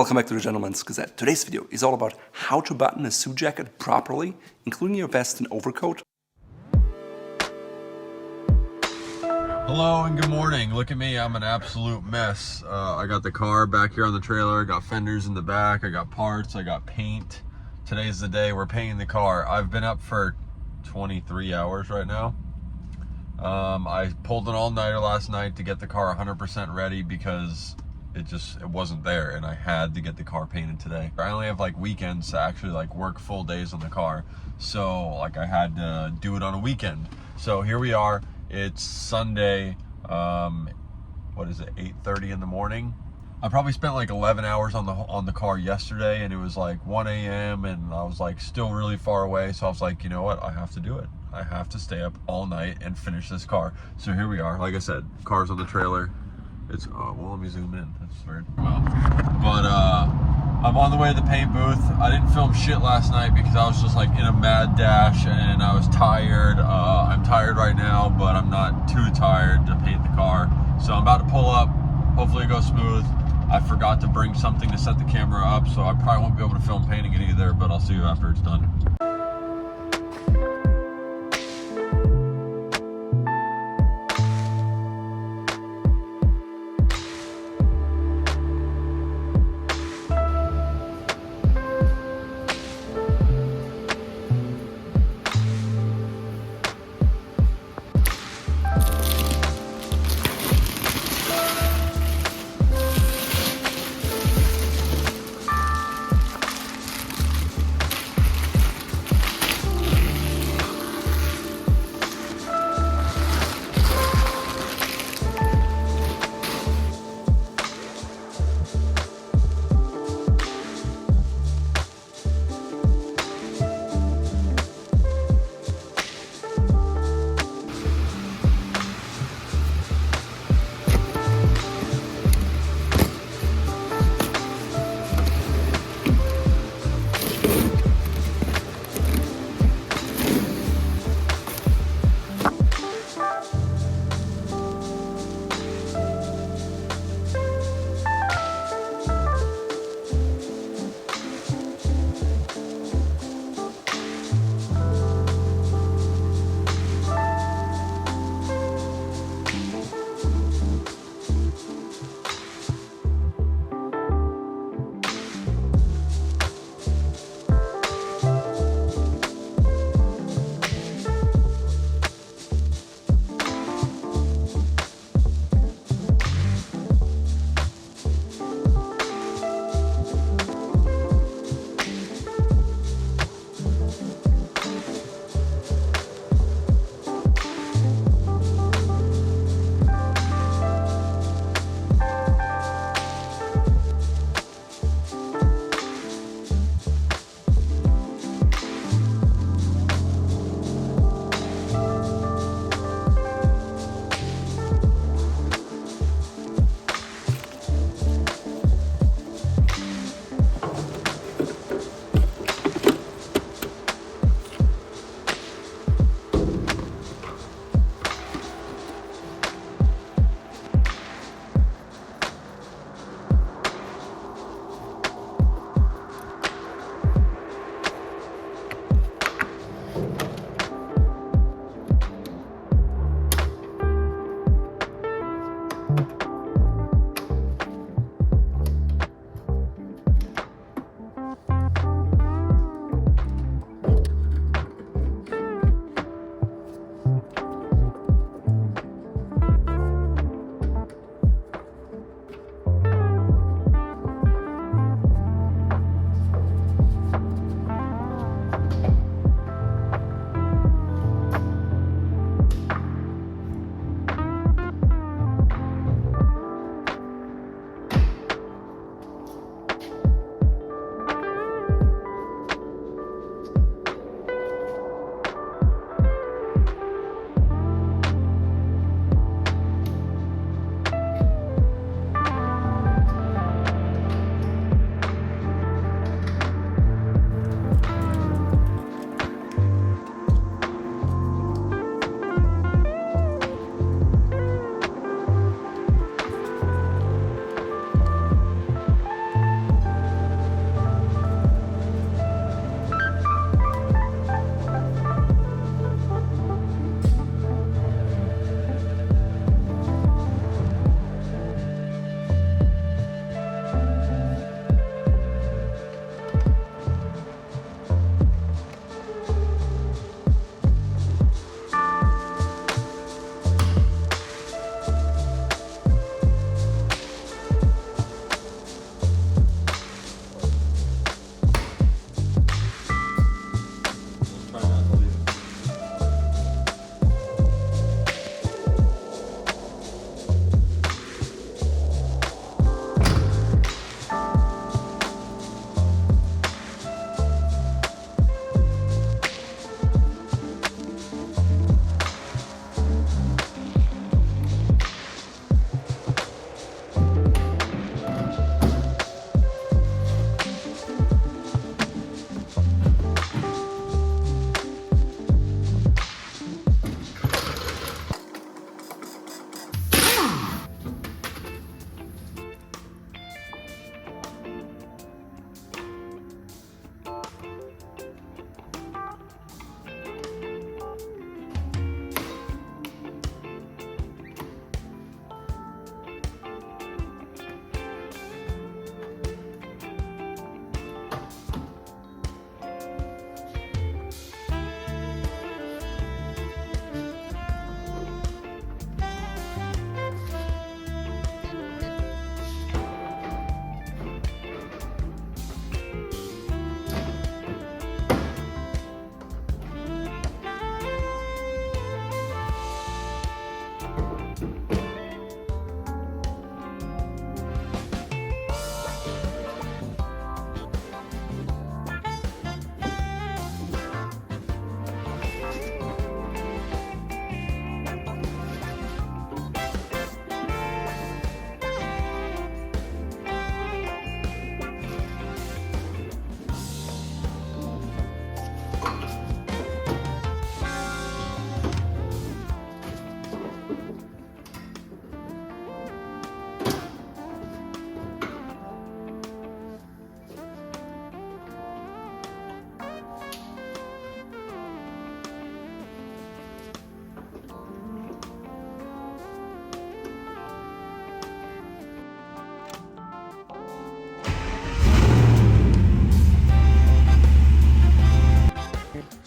Welcome back to the Gentleman's Gazette. Today's video is all about how to button a suit jacket properly, including your vest and overcoat. Hello and good morning. Look at me, I'm an absolute mess. I got the car back here on the trailer, I got fenders in the back, I got parts, I got paint. Today's the day we're painting the car. I've been up for 23 hours right now. I pulled an all-nighter last night to get the car 100% ready because it wasn't there and I had to get the car painted today. I only have like weekends to actually like work full days on the car, so like I had to do it on a weekend. So here we are. It's Sunday, what is it, 8:30 in the morning. I probably spent like 11 hours on the car yesterday, and it was like 1 a.m. and I was like still really far away, so I was like, you know what, I have to do it. I have to stay up all night and finish this car. So here we are. Like I said, car's on the trailer. It's, well, let me zoom in. That's weird. But I'm on the way to the paint booth. I didn't film shit last night because I was just like in a mad dash and I was tired. I'm tired right now, but I'm not too tired to paint the car. So I'm about to pull up. Hopefully it goes smooth. I forgot to bring something to set the camera up, so I probably won't be able to film painting it either, but I'll see you after it's done.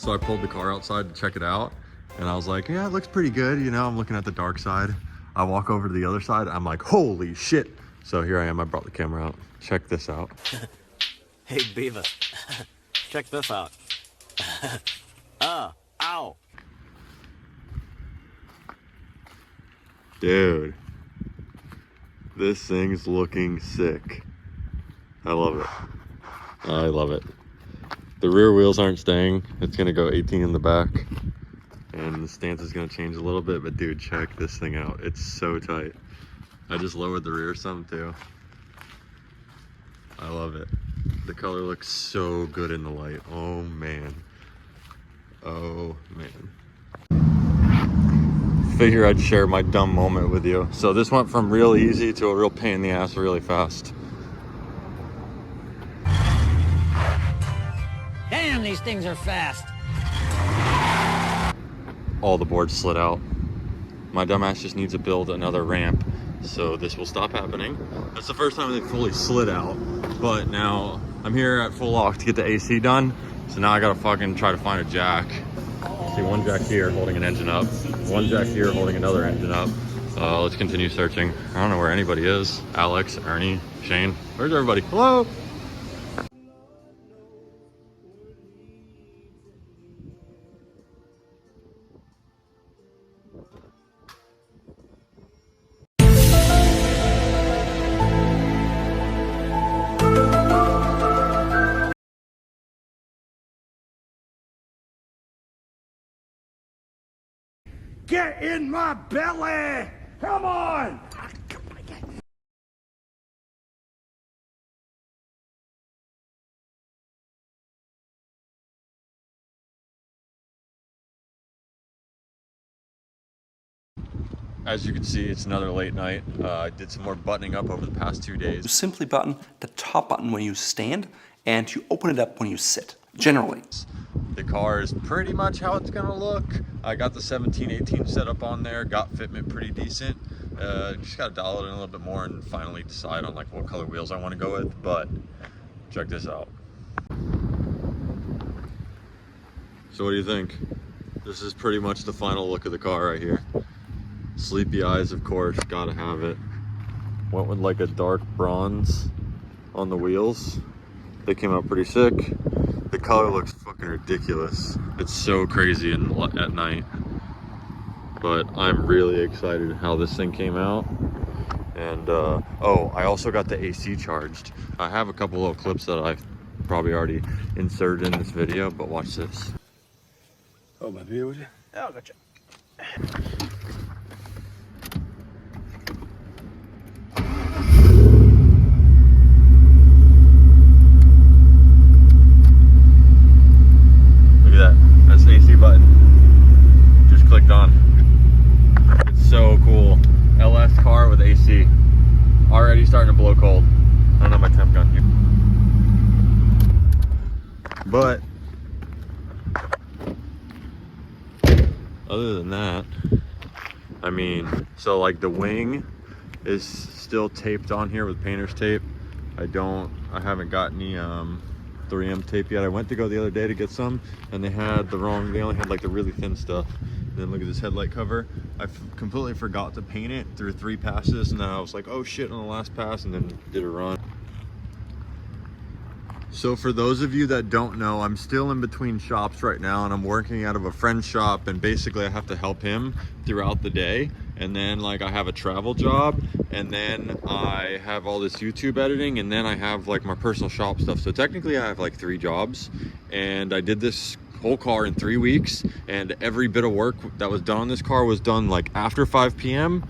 So I pulled the car outside to check it out, and I was like, yeah, it looks pretty good. You know, I'm looking at the dark side. I walk over to the other side. I'm like, holy shit. So here I am. I brought the camera out. Check this out. Hey, beavis. Check this out. Ow. Dude, this thing's looking sick. I love it. I love it. The rear wheels aren't staying. It's gonna go 18 in the back, and the stance is gonna change a little bit, but dude, check this thing out. It's so tight. I just lowered the rear some too. I love it. The color looks so good in the light. Oh man. Oh man. Figure I'd share my dumb moment with you. So this went from real easy to a real pain in the ass really fast. Damn, these things are fast. All the boards slid out. My dumbass just needs to build another ramp, so this will stop happening. That's the first time they fully slid out, but now I'm here at full lock to get the AC done. So now I gotta fucking try to find a jack. See, one jack here holding an engine up, one jack here holding another engine up. Let's continue searching. I don't know where anybody is. Alex, Ernie, Shane, where's everybody? Hello? Get in my belly! Come on! As you can see, it's another late night. I did some more buttoning up over the past 2 days. You simply button the top button when you stand, and you open it up when you sit, generally. The car is pretty much how it's gonna look. I got the 17-18 setup on there, got fitment pretty decent. Just gotta dial it in a little bit more and finally decide on like what color wheels I wanna go with, but check this out. So what do you think? This is pretty much the final look of the car right here. Sleepy eyes, of course, gotta have it. Went with like a dark bronze on the wheels. They came out pretty sick. The color looks fucking ridiculous. It's so crazy at night. But I'm really excited how this thing came out. And oh, I also got the AC charged. I have a couple little clips that I've probably already inserted in this video, but watch this. Oh, my beer with you? Oh, gotcha. Look at that. That's the AC button. Just clicked on. It's so cool. LS car with AC. Already starting to blow cold. I don't have my temp gun here. But other than that, I mean, so like the wing is still taped on here with painter's tape. I haven't got any 3M tape yet. I went to go the other day to get some, and they only had like the really thin stuff. And then look at this headlight cover. I completely forgot to paint it through 3 passes, and then I was like, oh shit, on the last pass, and then did a run. So for those of you that don't know, I'm still in between shops right now, and I'm working out of a friend's shop, and basically I have to help him throughout the day. And then like I have a travel job, and then I have all this YouTube editing, and then I have like my personal shop stuff. So technically I have like 3 jobs, and I did this whole car in 3 weeks, and every bit of work that was done on this car was done like after 5 p.m.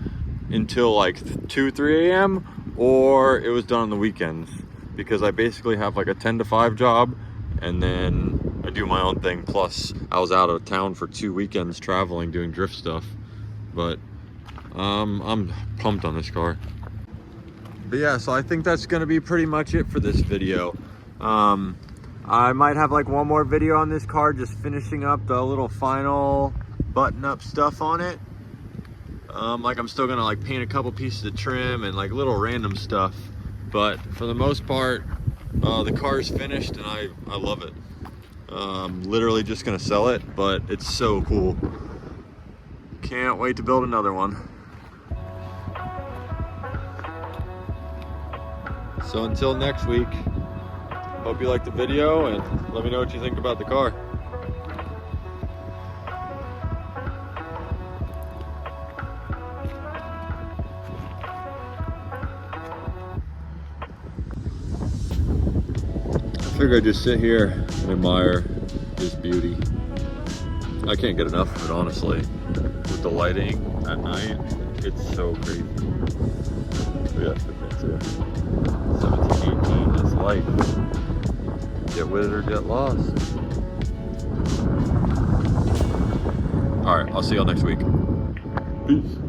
until like 2-3 a.m. or it was done on the weekends, because I basically have like a 10 to 5 job, and then I do my own thing. Plus I was out of town for 2 weekends traveling, doing drift stuff. But I'm pumped on this car. But yeah, so I think that's gonna be pretty much it for this video. I might have like one more video on this car, just finishing up the little final button up stuff on it. Like I'm still gonna like paint a couple pieces of trim and like little random stuff, but for the most part the car is finished, and I love it. I'm literally just gonna sell it, but it's so cool. Can't wait to build another one. So until next week, hope you liked the video and let me know what you think about the car. I figure I'd just sit here and admire his beauty. I can't get enough of it, honestly. With the lighting at night, it's so crazy. Yeah, 17, 18 is life. Get with it or get lost. All right, I'll see y'all next week. Peace.